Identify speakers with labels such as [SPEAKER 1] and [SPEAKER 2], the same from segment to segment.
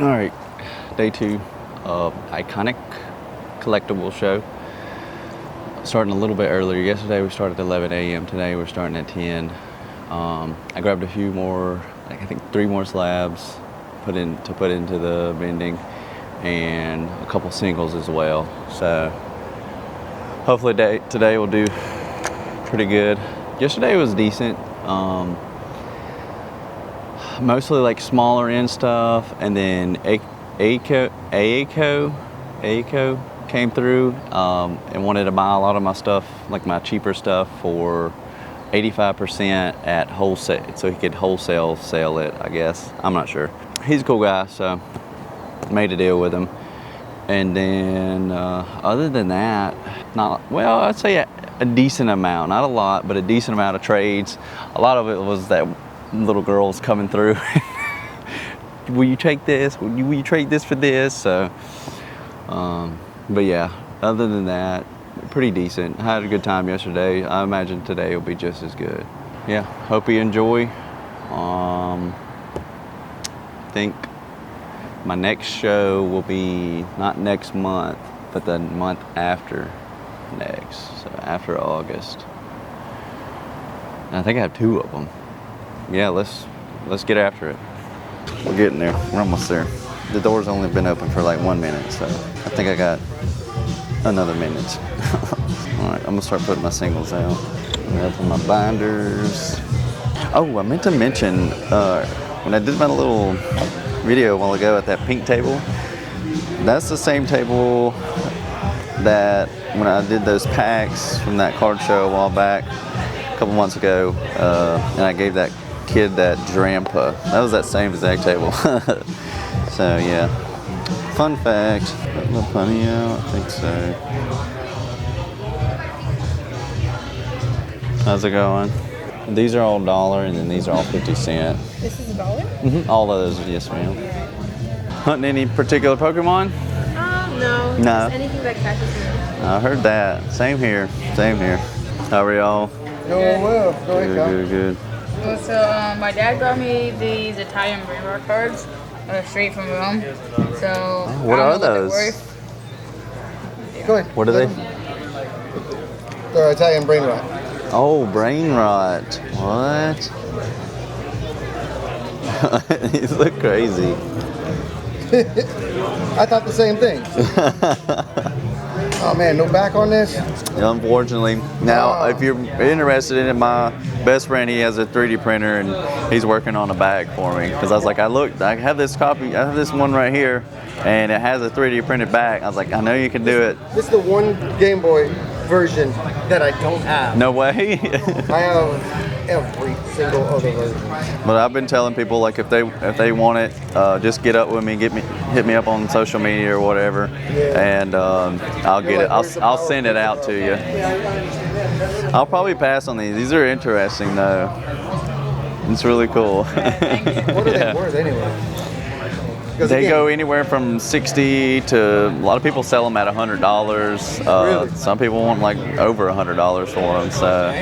[SPEAKER 1] All right, day 2 of Iconic Collectible Show. Starting a little bit earlier. Yesterday we started at 11 a.m. Today we're starting at 10. I grabbed a few more, I think 3 more slabs put into the vending, and a couple singles as well. So hopefully today will do pretty good. Yesterday was decent. Mostly like smaller end stuff, and then AECO came through and wanted to buy a lot of my stuff, like my cheaper stuff, for 85% at wholesale, so he could wholesale sell it, I guess. I'm not sure. He's a cool guy, so made a deal with him. And then other than that, I'd say a decent amount, not a lot, but a decent amount of trades. A lot of it was that little girls coming through. Will you take this? Will you trade this for this? So, but yeah, other than that, pretty decent. I had a good time yesterday. I imagine today will be just as good. Yeah, hope you enjoy. I think my next show will be not next month, but the month after next, so after August. And I think I have 2 of them. Yeah, let's get after it. We're getting there. We're almost there. The door's only been open for like 1 minute, so I think I got another minute. All right, I'm gonna start putting my singles out. I'm gonna open my binders. Oh, I meant to mention when I did my little video a while ago at that pink table, that's the same table that when I did those packs from that card show a while back, a couple months ago, and I gave that kid that Drampa. That was that same exact table. So yeah, fun fact. Putting the funny out, I think so. How's it going? These are all $1, and then these are all 50 cents.
[SPEAKER 2] This is $1?
[SPEAKER 1] Mm-hmm. All of those, yes ma'am. Hunting any particular Pokemon?
[SPEAKER 2] No.
[SPEAKER 1] No.
[SPEAKER 2] Just anything that catches me.
[SPEAKER 1] I heard that. Same here. Same here. How are y'all?
[SPEAKER 3] Doing well. Go ahead, Kyle.
[SPEAKER 1] Good.
[SPEAKER 2] Well, so my dad got me these Italian brain rot cards straight from Rome. So
[SPEAKER 1] What
[SPEAKER 2] I
[SPEAKER 1] are
[SPEAKER 2] don't know
[SPEAKER 1] those?
[SPEAKER 2] what they're worth.
[SPEAKER 3] Go ahead.
[SPEAKER 1] What are they?
[SPEAKER 3] They're Italian brain rot.
[SPEAKER 1] Oh, brain rot. What? These look crazy.
[SPEAKER 3] I thought the same thing. Oh man, no back on this?
[SPEAKER 1] Unfortunately. Now, if you're interested in it, my best friend, he has a 3D printer, and he's working on a bag for me. Because I was like, I have this copy, I have this one right here, and it has a 3D printed bag. I was like, I know you can do it.
[SPEAKER 3] This is the one Game Boy version that I don't have.
[SPEAKER 1] No way.
[SPEAKER 3] I have every single other version.
[SPEAKER 1] But I've been telling people, like, if they want it, just get up with me, hit me up on social media or whatever, and I'll get it. I'll send it out to you. I'll probably pass on these. These are interesting though. It's really cool.
[SPEAKER 3] What are they worth anyway?
[SPEAKER 1] They go anywhere from $60 to, a lot of people sell them at $100.
[SPEAKER 3] Really?
[SPEAKER 1] Some people want like over $100 for them. So,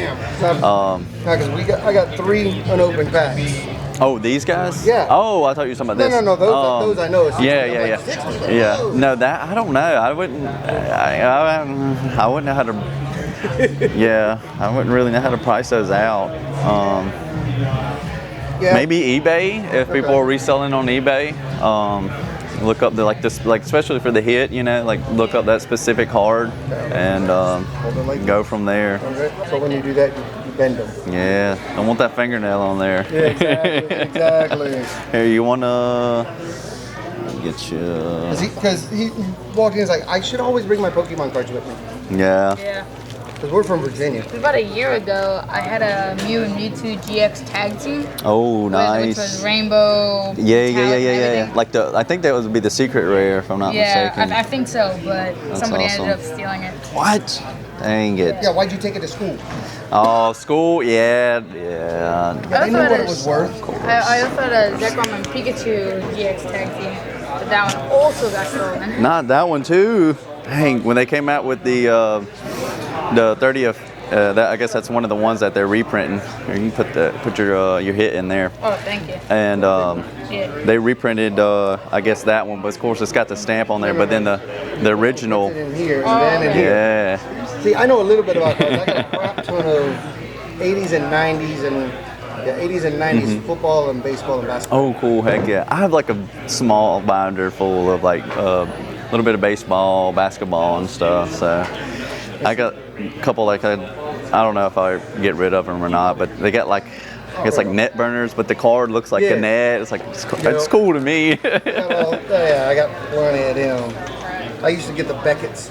[SPEAKER 3] because I got 3 unopened packs.
[SPEAKER 1] oh, these guys?
[SPEAKER 3] Yeah.
[SPEAKER 1] Oh, I thought you were talking about this.
[SPEAKER 3] No, those I know. It's
[SPEAKER 1] Yeah.
[SPEAKER 3] like 60.
[SPEAKER 1] Yeah. No, that I don't know. I wouldn't know how to. Yeah, I wouldn't really know how to price those out.
[SPEAKER 3] Yeah.
[SPEAKER 1] Maybe eBay, if people are reselling on eBay. Look up especially for the hit, like look up that specific card and go from there.
[SPEAKER 3] Okay. So when you do that, you bend them.
[SPEAKER 1] Yeah, don't want that fingernail on there.
[SPEAKER 3] Yeah, exactly.
[SPEAKER 1] Here, you wanna get you?
[SPEAKER 3] Because he walked in, he's like, I should always bring my Pokemon cards with me.
[SPEAKER 1] Yeah.
[SPEAKER 2] Yeah.
[SPEAKER 3] Because we're from Virginia.
[SPEAKER 2] About a year ago, I had a Mew and Mewtwo GX tag team.
[SPEAKER 1] Oh, nice.
[SPEAKER 2] Which was rainbow.
[SPEAKER 1] Yeah. Like I think that would be the secret rare, if I'm not mistaken.
[SPEAKER 2] I think so, but somebody
[SPEAKER 1] awesome.
[SPEAKER 2] ended up stealing it.
[SPEAKER 1] What? Dang it.
[SPEAKER 3] Yeah, why'd you take it to school?
[SPEAKER 1] Oh, school? Yeah.
[SPEAKER 3] Yeah, they knew what it was worth.
[SPEAKER 2] I also had a Zekrom and Pikachu GX tag team, but that one also got stolen.
[SPEAKER 1] Not that one too. Dang, when they came out with the 30th, I guess that's one of the ones that they're reprinting. Here, you can put your hit in there.
[SPEAKER 2] Oh, thank you.
[SPEAKER 1] And
[SPEAKER 2] Yeah.
[SPEAKER 1] They reprinted, I guess that one, but of course it's got the stamp on there. But then the original,
[SPEAKER 3] In here and then in here.
[SPEAKER 1] yeah.
[SPEAKER 3] See, I know a little bit about cards. I got a crap ton of 80s and 90s and 80s and 90s football and baseball and basketball.
[SPEAKER 1] Oh, cool! Heck yeah! I have like a small binder full of like a little bit of baseball, basketball, and stuff. So I got a couple like I don't know if I get rid of them or not, but they got like I guess like net burners, but the card looks like a net. It's like it's cool to me.
[SPEAKER 3] Yeah, I got plenty of them. I used to get the Beckett's.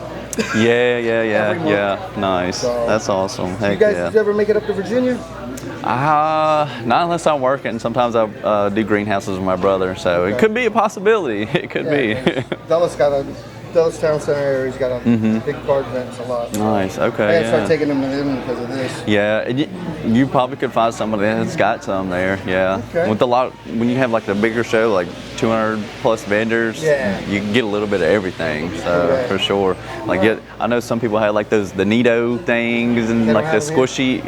[SPEAKER 1] Yeah. Nice.
[SPEAKER 3] So,
[SPEAKER 1] that's awesome. Heck
[SPEAKER 3] you guys,
[SPEAKER 1] yeah.
[SPEAKER 3] did you ever make it up to Virginia?
[SPEAKER 1] Not unless I'm working. Sometimes I do greenhouses with my brother, so it could be a possibility. It could be.
[SPEAKER 3] Dallas Town Center area's got a big card events a lot.
[SPEAKER 1] Nice. Okay.
[SPEAKER 3] I had to start taking them to them because of this.
[SPEAKER 1] Yeah, and you probably could find somebody that's got some there. Yeah.
[SPEAKER 3] Okay.
[SPEAKER 1] With when you have like the bigger show, like 200 plus vendors, you can get a little bit of everything. So for sure. Like I know some people had like the Nito things and like the squishy.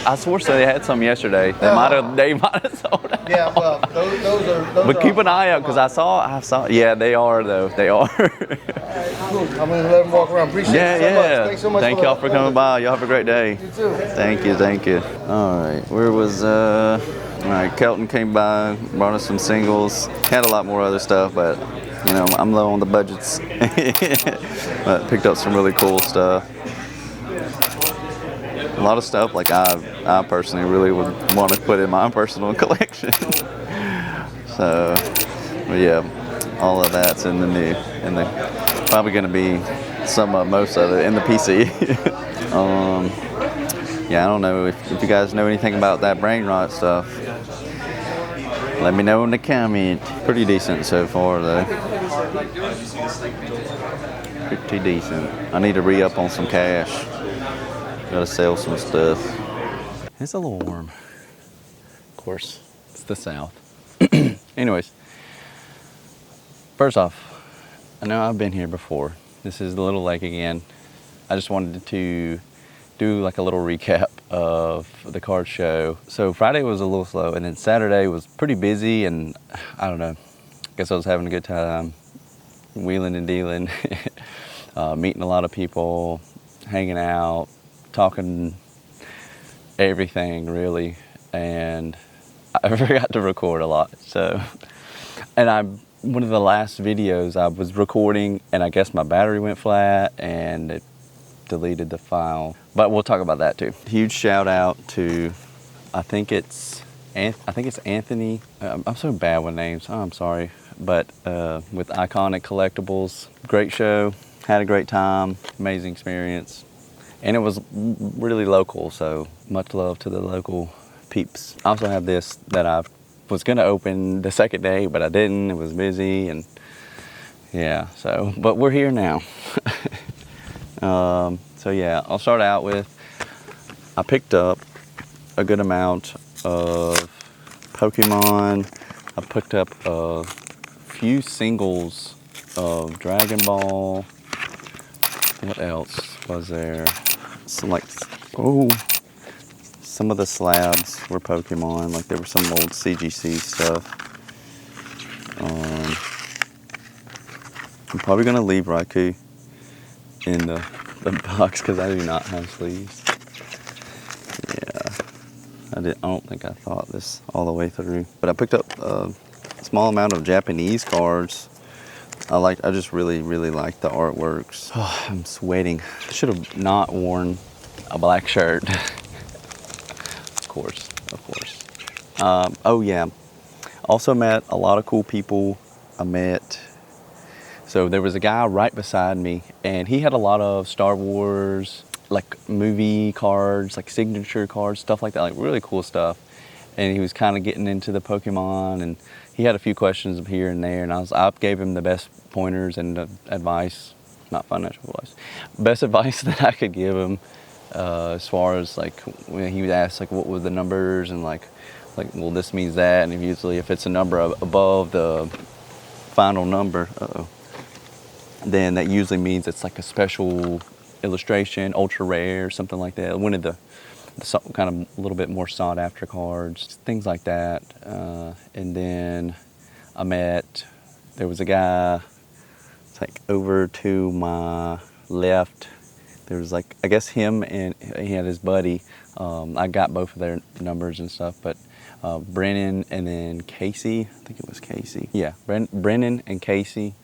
[SPEAKER 1] I swore they had some yesterday. They might have sold out.
[SPEAKER 3] Yeah, well, those
[SPEAKER 1] But keep an eye out because I saw. Yeah, they are though. They are.
[SPEAKER 3] Cool. I'm gonna let them walk around. Appreciate it so much. Thanks so much.
[SPEAKER 1] Thank y'all for coming by. Y'all have a great day.
[SPEAKER 3] You too.
[SPEAKER 1] Thank you. All right, where was all right, Kelton came by, brought us some singles. Had a lot more other stuff, but you know, I'm low on the budgets. But picked up some really cool stuff. A lot of stuff like I personally really would want to put in my own personal collection. So, but yeah, all of that's in the probably going to be most of it in the PC. Yeah, I don't know if you guys know anything about that brain rot stuff. Let me know in the comment. Pretty decent so far though. Pretty decent. I need to re-up on some cash. Gotta sell some stuff. It's a little warm. Of course, it's the South. Anyways, first off, I know I've been here before. This is the little lake again. I just wanted to do like a little recap of the card show. So Friday was a little slow, and then Saturday was pretty busy, and I don't know, I guess I was having a good time wheeling and dealing, meeting a lot of people, hanging out, talking everything really, and I forgot to record a lot. So, and one of the last videos I was recording, and I guess my battery went flat and it deleted the file. But we'll talk about that too. Huge shout out to, I think it's Anthony. I'm so bad with names. Oh, I'm sorry. But with Iconic Collectibles, great show. Had a great time. Amazing experience. And it was really local, so much love to the local peeps. I also have this that I was gonna open the second day, but I didn't. It was busy, and yeah. So, but we're here now. So yeah, I'll start out with, I picked up a good amount of Pokemon. I picked up a few singles of Dragon Ball. What else was there? Some of the slabs were Pokemon, like there were some old CGC stuff. I'm probably gonna leave Raikou in the box because I do not have sleeves. Yeah, I don't think I thought this all the way through, but I picked up a small amount of Japanese cards. I just really like the artworks. Oh, I'm sweating. I should have not worn a black shirt. Of course. Oh yeah. Also met a lot of cool people. So there was a guy right beside me, and he had a lot of Star Wars, like movie cards, like signature cards, stuff like that, like really cool stuff. And he was kind of getting into the Pokemon, and he had a few questions here and there, and I gave him the best pointers and advice, not financial advice, best advice that I could give him, as far as like when he would ask like what were the numbers, and like well, this means that, and usually if it's a number above the final number, then that usually means it's like a special illustration, ultra rare, something like that. One of the kind of a little bit more sought after cards, things like that. And then there was a guy, it's like over to my left. There was like, I guess him and he had his buddy. I got both of their numbers and stuff, but Brennan and then Casey, I think it was Casey. Yeah, Brennan and Casey.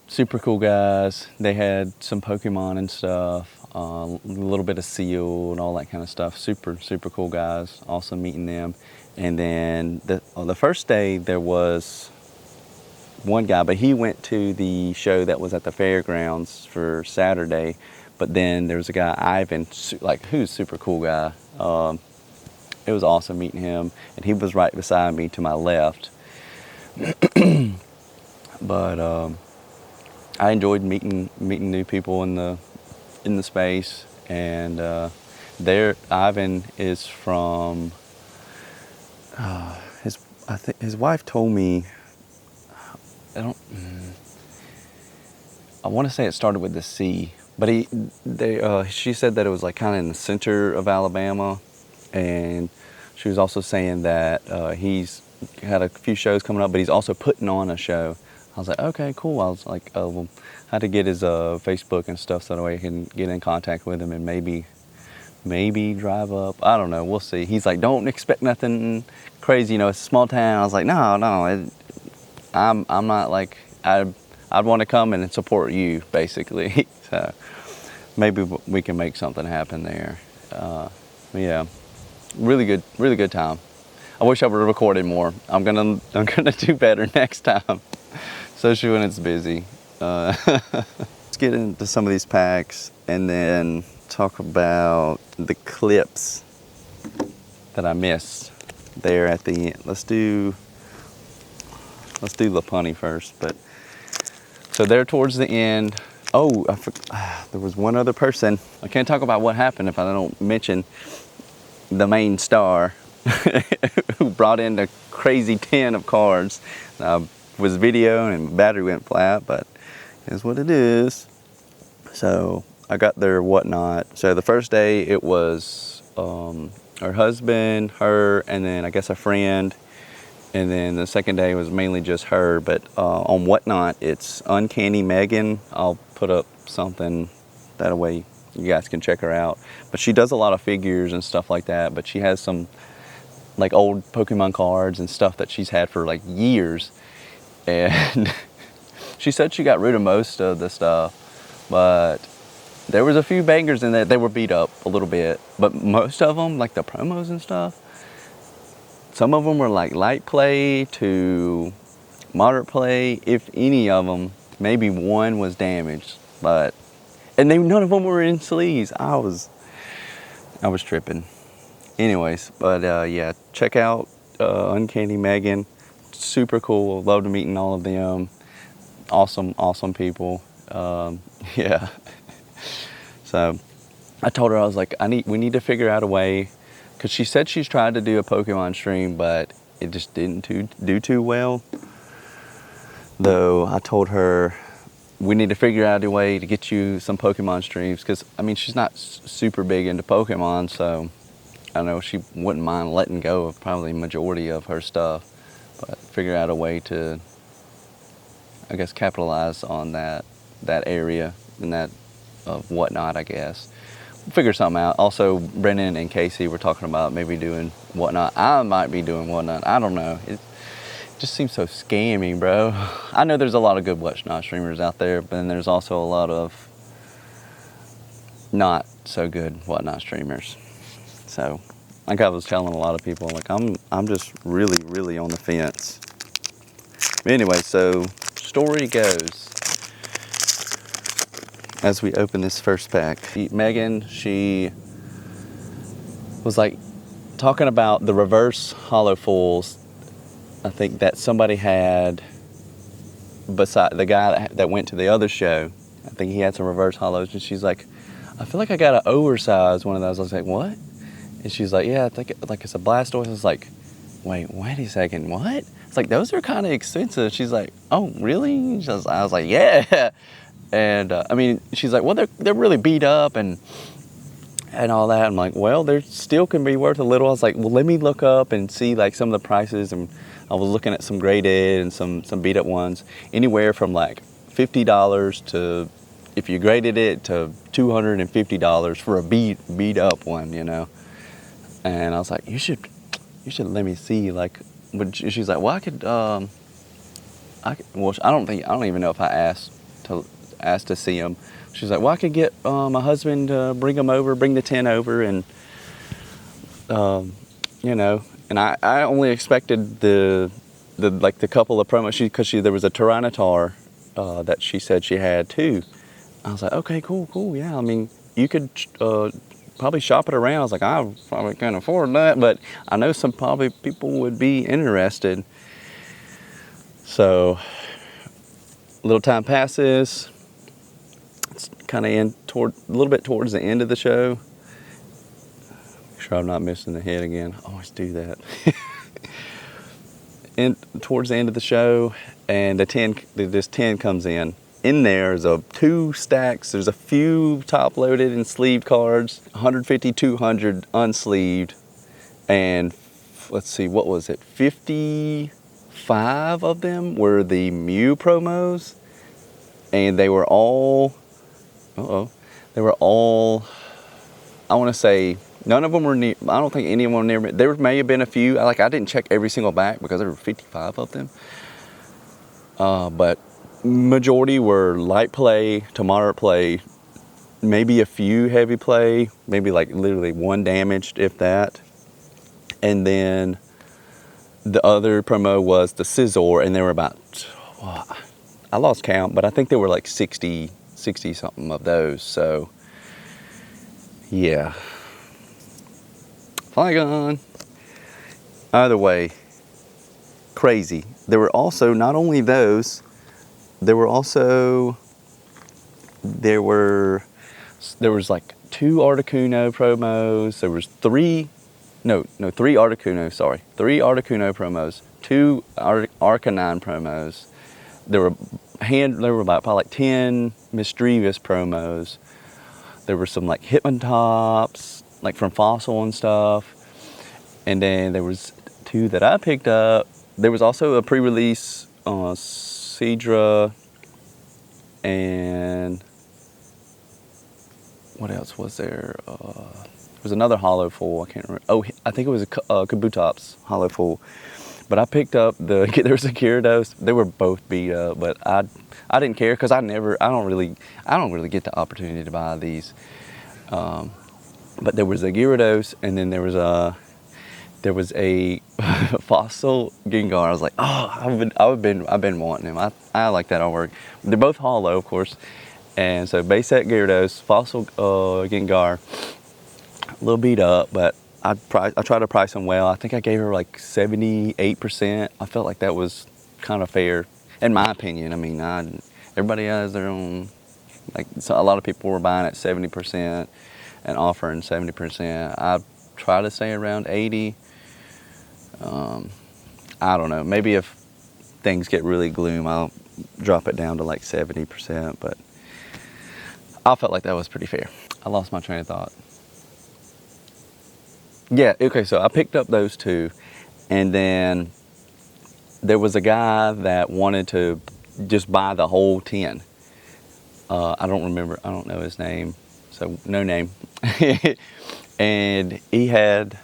[SPEAKER 1] Super cool guys. They had some Pokemon and stuff, a little bit of Seal and all that kind of stuff. Super, super cool guys. Awesome meeting them. And then the first day there was one guy, but he went to the show that was at the fairgrounds for Saturday. But then there was a guy, Ivan, who's a super cool guy. It was awesome meeting him, and he was right beside me to my left. But I enjoyed meeting new people in the space, and Ivan is from I think his wife told me, I want to say it started with the C, but she said that it was like kind of in the center of Alabama, and she was also saying that he's had a few shows coming up, but he's also putting on a show. I was like, okay, cool. I was like, well, I had to get his Facebook and stuff so that way I can get in contact with him and maybe drive up. I don't know. We'll see. He's like, don't expect nothing crazy. It's a small town. I was like, no. I'm not like, I'd want to come and support you, basically. So maybe we can make something happen there. Yeah, really good time. I wish I would have recorded more. I'm gonna do better next time. Especially when it's busy. Let's get into some of these packs and then talk about the clips that I missed there at the end. Let's do LaPunny first. But so there towards the end. Oh, there was one other person. I can't talk about what happened if I don't mention the main star who brought in the crazy 10 of cards. Was video and battery went flat, but it's what it is. So I got their whatnot. So the first day it was her husband, her, and then I guess a friend. And then the second day was mainly just her. But on whatnot, it's Uncanny Megan. I'll put up something that way you guys can check her out. But she does a lot of figures and stuff like that. But she has some like old Pokemon cards and stuff that she's had for like years. And she said she got rid of most of the stuff, but there was a few bangers in there. They were beat up a little bit, but most of them, like the promos and stuff, some of them were like light play to moderate play. If any of them, maybe one was damaged, and none of them were in sleeves. I was tripping. Anyways, but yeah, check out Uncanny Megan. Super cool. Loved meeting all of them. Awesome people. Yeah. So I told her, I was like, we need to figure out a way, because she said she's tried to do a Pokemon stream, but it just didn't do too well. Though I told her we need to figure out a way to get you some Pokemon streams, because I mean she's not super big into Pokemon, so I know she wouldn't mind letting go of probably majority of her stuff. But figure out a way to, I guess, capitalize on that area and that of whatnot, I guess. Figure something out. Also, Brennan and Casey were talking about maybe doing whatnot. I might be doing whatnot. I don't know. It just seems so scammy, bro. I know there's a lot of good whatnot streamers out there, but then there's also a lot of not so good whatnot streamers. So like I was telling a lot of people, like I'm just really on the fence. But anyway, so story goes, as we open this first pack, Megan, she was like talking about the reverse hollow foils. I think that somebody had, beside the guy that went to the other show, I think he had some reverse hollows, and she's like, I feel like I got an oversized one of those. I was like, what? And she's like, yeah, I think it's a Blastoise. I was like, wait a second, what? It's like, those are kind of expensive. She's like, oh, really? I was like, yeah. And I mean, she's like, well, they're really beat up, and and all that. I'm like, well, there still can be worth a little. I was like, well, let me look up and see like some of the prices. And I was looking at some graded and some beat up ones, anywhere from like $50 to, if you graded it, to $250 for a beat up one, you know. And I was like, you should let me see, like. But she's like, well, I could. Well, I don't even know if I asked to see them. She's like, well, I could get my husband to bring the 10 over, and you know. And I only expected the couple of promos, because there was a Tyranitar that she said she had too. I was like, okay, cool, yeah. I mean, you could probably shop it around. I was like, I probably can't afford that, but I know some probably people would be interested. So, a little time passes. It's kind of a little bit towards the end of the show. Make sure I'm not missing the head again. I always do that. And towards the end of the show, and this 10 comes in. In there is 2 stacks. There's a few top-loaded and sleeved cards, 150, 200 unsleeved, and let's see, what was it? 55 of them were the Mew promos, and they were all. I want to say none of them were near. I don't think any of them were near me. There may have been a few. I didn't check every single back because there were 55 of them. But majority were light play to moderate play, maybe a few heavy play, maybe like literally 1 damaged, if that. And then the other promo was the Scizor, and there were about, I lost count, but I think there were like 60 something of those. So yeah, Flygon. Either way, crazy. There were also not only those. There was like 2 Articuno promos. There was 3 Articuno, sorry. 3 Articuno promos, 2 Arcanine promos. There were about probably like 10 Misdreavus promos. There were some like Hitmontops, like from Fossil and stuff. And then there was 2 that I picked up. There was also a pre-release Seadra, and what else was there? There was another hollow full. I can't remember. Oh, I think it was a Kabutops hollow full. But I picked up there was a Gyarados. They were both beat up, but I didn't care because I don't really get the opportunity to buy these. But there was a Gyarados, and then there was a Fossil Gengar. I was like, oh, I've been wanting him. I like that artwork. They're both hollow, of course. And so base set Gyarados, Fossil Gengar, a little beat up, but I tried to price them well. I think I gave her like 78%. I felt like that was kind of fair, in my opinion. I mean, everybody has their own. Like, so a lot of people were buying at 70% and offering 70%. I try to stay around 80. I don't know. Maybe if things get really gloom, I'll drop it down to like 70%. But I felt like that was pretty fair. I lost my train of thought. Yeah, okay, so I picked up those 2, and then there was a guy that wanted to just buy the whole 10. I don't know his name, so no name. And he had,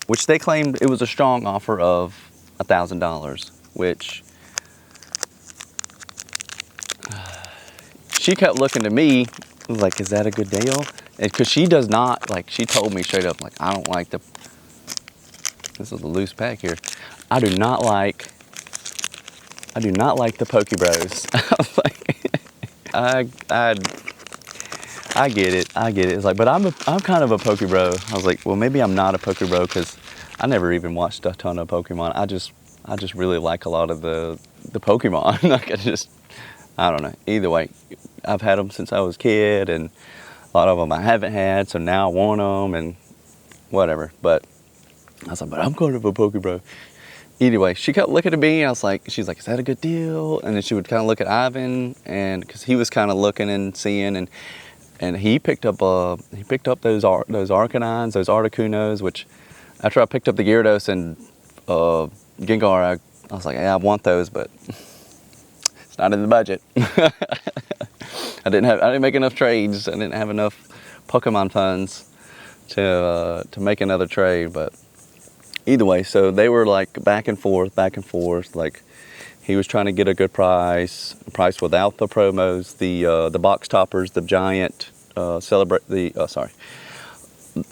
[SPEAKER 1] which they claimed it was a strong offer of $1,000, which she kept looking to me like, is that a good deal? Because she does not, like, she told me straight up, like, I don't like this is a loose pack here. I do not like the Pokebros. I get it. It's like, but I'm kind of a Pokebro. I was like, well, maybe I'm not a Pokebro because I never even watched a ton of Pokemon. I just really like a lot of the Pokemon. Like, I don't know. Either way, I've had them since I was a kid, and a lot of them I haven't had, so now I want them and whatever. But I was like, but I'm kind of a Pokebro. Anyway, she kept looking at me. She's like, is that a good deal? And then she would kind of look at Ivan, and because he was kind of looking and seeing, and and he picked up those Arcanines, those Articunos, which after I picked up the Gyarados and Gengar, I was like, yeah, I want those, but it's not in the budget. I didn't make enough trades. I didn't have enough Pokemon funds to make another trade. But either way, so they were like back and forth. Like he was trying to get a good price without the promos, the box toppers, the giant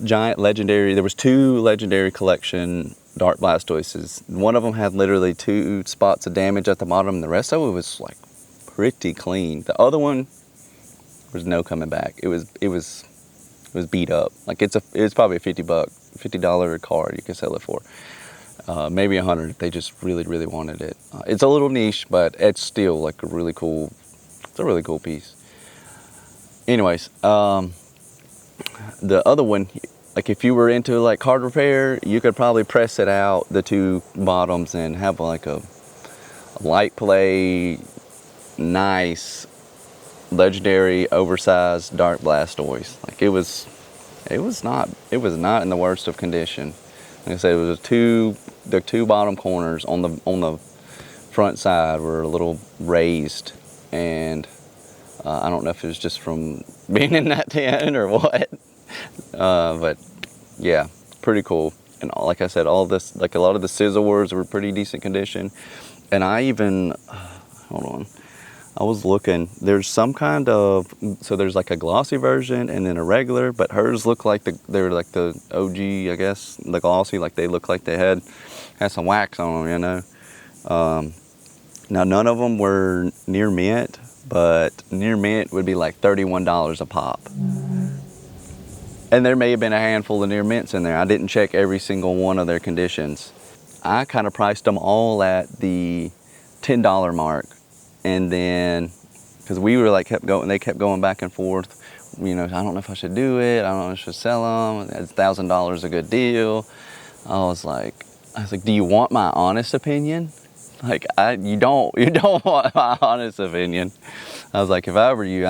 [SPEAKER 1] giant legendary. There was 2 legendary collection Dark Blastoises. One of them had literally 2 spots of damage at the bottom, and the rest of it was like pretty clean. The other one was no coming back. It was beat up. Like it's probably a $50 card you could sell it for. Maybe 100 if they just really wanted it. It's a little niche, but it's still like a really cool piece. Anyways, the other one, like if you were into like card repair, you could probably press it out the 2 bottoms and have like a light play, nice, legendary, oversized Dark Blastoise. Like it was not in the worst of condition. Like I said, it was the 2 bottom corners on the front side were a little raised, and I don't know if it was just from being in that tin or what. But yeah, pretty cool. And like I said, all this, like a lot of the Scizors were pretty decent condition. And I even, hold on, I was looking, there's some kind of, so there's like a glossy version and then a regular, but hers look like they're like the OG, I guess, the glossy, like they look like they had some wax on them, you know. Now none of them were near mint, but near mint would be like $31 a pop. And there may have been a handful of near mints in there. I didn't check every single one of their conditions. I kind of priced them all at the $10 mark. And then, because we were like, they kept going back and forth. You know, I don't know if I should do it. I don't know if I should sell them. $1,000 a good deal. I was like, do you want my honest opinion? Like, you don't want my honest opinion. I was like, if I were you,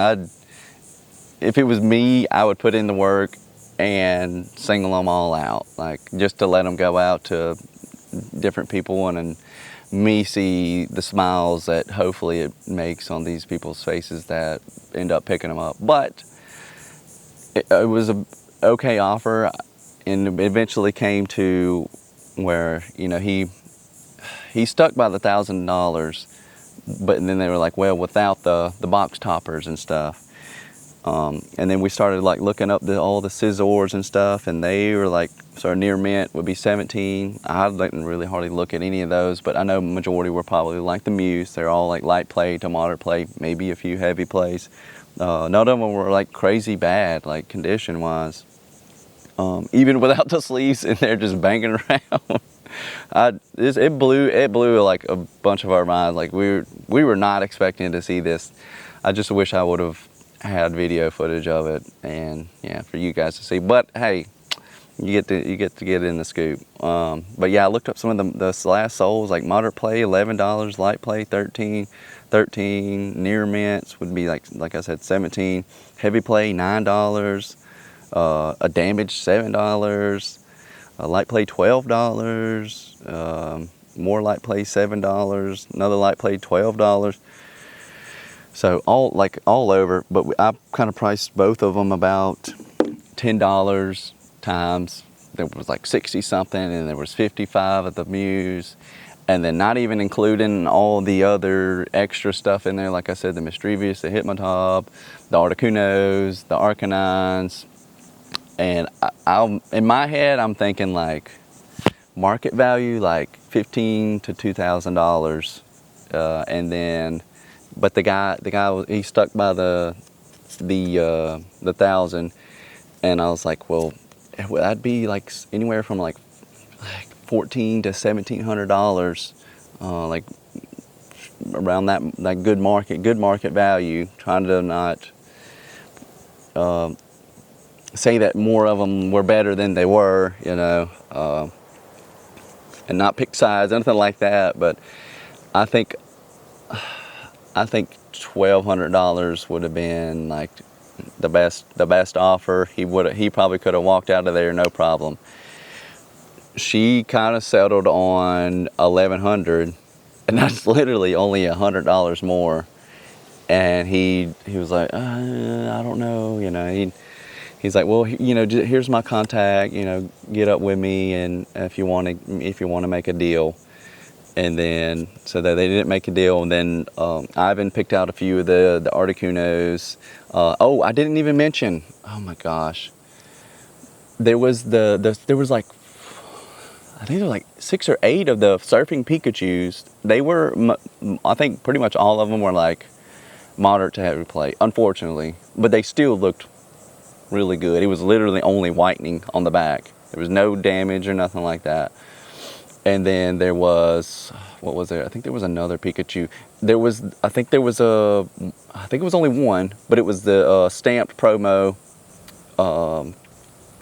[SPEAKER 1] if it was me, I would put in the work and single them all out, like just to let them go out to different people and me see the smiles that hopefully it makes on these people's faces that end up picking them up. But it was a okay offer, and eventually came to where, you know, he stuck by the $1,000, but then they were like, well, without the box toppers and stuff. And then we started like looking up all the Scizors and stuff, and they were like, so near mint would be 17. I didn't really hardly look at any of those, but I know majority were probably like the Muse. They're all like light play to moderate play, maybe a few heavy plays. None of them were like crazy bad, like condition wise. Even without the sleeves, and they're just banging around. It blew like a bunch of our minds. Like we were not expecting to see this. I just wish I would have had video footage of it, and yeah, for you guys to see. But hey, you get to get in the scoop. But yeah, I looked up some of the last souls, like moderate play $11, light play $13, near mints would be like I said, 17, heavy play $9, a damage $7, a light play $12, more light play $7, another light play $12. So all over, but I kind of priced both of them about $10 times. There was like 60 something, and there was 55 at the Muse, and then not even including all the other extra stuff in there. Like I said, the Mischievous, the Hitmontop, the Articunos, the Arcanines, and I in my head I'm thinking like market value like $1,500 to $2,000, and then. But the guy, he stuck by the 1,000, and I was like, well, that'd be like anywhere from like $1,400 to $1,700, like around that good market value. Trying to not say that more of them were better than they were, you know, and not pick sides, anything like that. But I think $1,200 would have been like the best offer. He probably could have walked out of there no problem. She kind of settled on 1,100, and that's literally only $100 more. And he was like, I don't know, he's like, well, here's my contact, get up with me, and if you want to make a deal. And then, so that they didn't make a deal. And then Ivan picked out a few of the Articunos. I didn't even mention, oh my gosh. There was there was like, I think there were like 6 or 8 of the surfing Pikachus. They were, I think pretty much all of them were like moderate to heavy play, unfortunately. But they still looked really good. It was literally only whitening on the back. There was no damage or nothing like that. And then there was, what was there? I think there was another Pikachu. I think it was only one, but it was the stamped promo.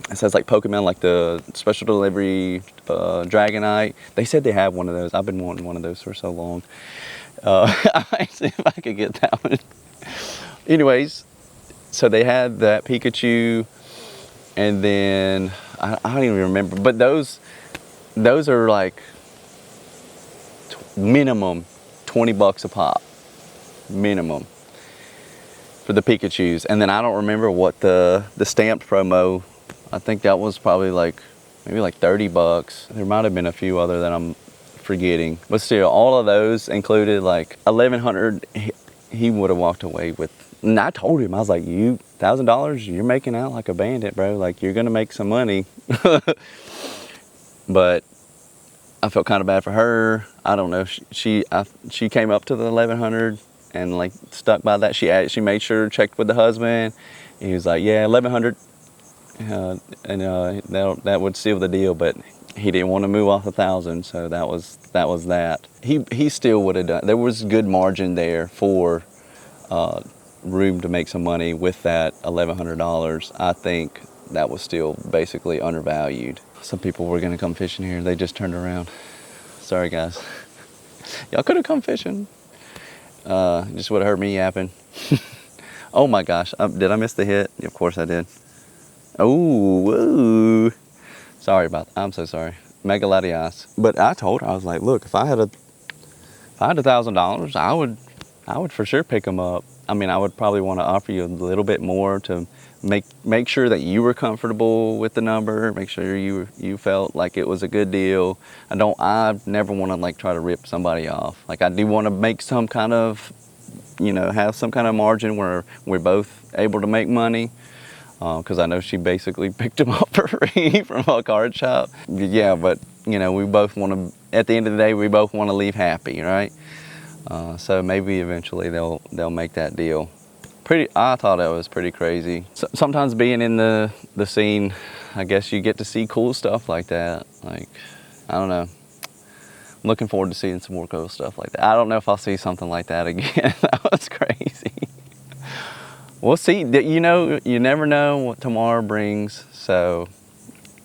[SPEAKER 1] It says like Pokemon, like the special delivery Dragonite. They said they have one of those. I've been wanting one of those for so long. I might see if I could get that one. Anyways, so they had that Pikachu, and then I don't even remember, but those are like minimum $20 a pop, minimum for the Pikachus. And then I don't remember what the stamped promo. I think that was probably maybe like $30. There might have been a few other that I'm forgetting, but still, all of those included like 1,100. He would have walked away with. And I told him, I was like, you $1,000, you're making out like a bandit, bro. Like, you're gonna make some money. But I felt kind of bad for her. I don't know. She came up to the 1,100 and like stuck by that. She made sure, checked with the husband. And he was like, yeah, 1,100, and that would seal the deal. But he didn't want to move off 1,000, so that was that. He still would have done. There was good margin there for room to make some money with that $1,100. I think that was still basically undervalued. Some people were gonna come fishing here. They just turned around. Sorry, guys. Y'all could have come fishing. Just would have heard me yapping. Oh my gosh, did I miss the hit? Of course I did. Oh, woo. Sorry about that. I'm so sorry. Mega latias. But I told her, I was like, look, if I had $1,000, I would for sure pick them up. I mean, I would probably want to offer you a little bit more to make sure that you were comfortable with the number, make sure you felt like it was a good deal. I never want to like try to rip somebody off. Like, I do want to make some kind of, have some kind of margin where we're both able to make money. Because I know she basically picked them up for free from a card shop. Yeah, but we both want to, at the end of the day, we both want to leave happy, right? So maybe eventually they'll make that deal. I thought that was pretty crazy. Sometimes being in the scene, I guess you get to see cool stuff like that. Like, I don't know. I'm looking forward to seeing some more cool stuff like that. I don't know if I'll see something like that again. That was crazy. We'll see. You never know what tomorrow brings. So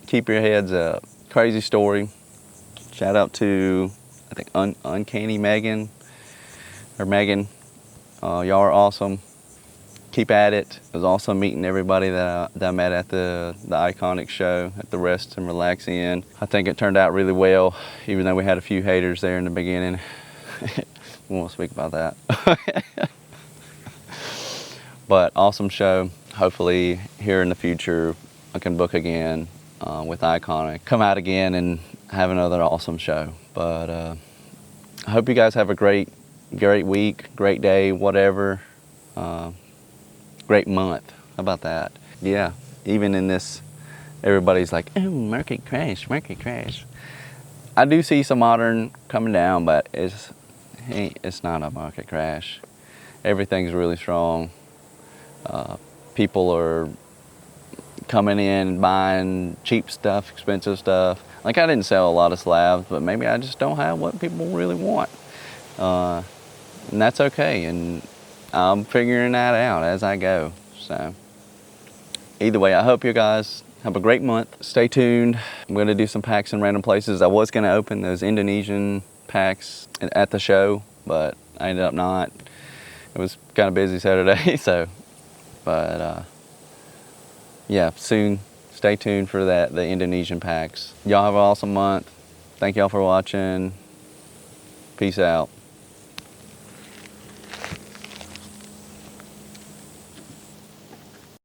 [SPEAKER 1] keep your heads up. Crazy story. Shout out to, I think, Uncanny Megan. Or Megan. Y'all are awesome. Keep at it. It was awesome meeting everybody that I met at the Iconic show at the Rest and Relax Inn. I think it turned out really well, even though we had a few haters there in the beginning. We won't speak about that. But awesome show. Hopefully here in the future I can book again with Iconic. Come out again and have another awesome show. But I hope you guys have a great week, great day, whatever. Great month. How about that? Yeah, even in this, everybody's like, oh, market crash. I do see some modern coming down, but it's not a market crash. Everything's really strong. People are coming in, buying cheap stuff, expensive stuff. Like, I didn't sell a lot of slabs, but maybe I just don't have what people really want. And that's okay, and I'm figuring that out as I go. So either way, I hope you guys have a great month. Stay tuned. I'm going to do some packs in random places. I was going to open those Indonesian packs at the show, but I ended up not. It was kind of busy Saturday, so But yeah, soon. Stay tuned for that, the Indonesian packs. Y'all have an awesome month. Thank y'all for watching. Peace out.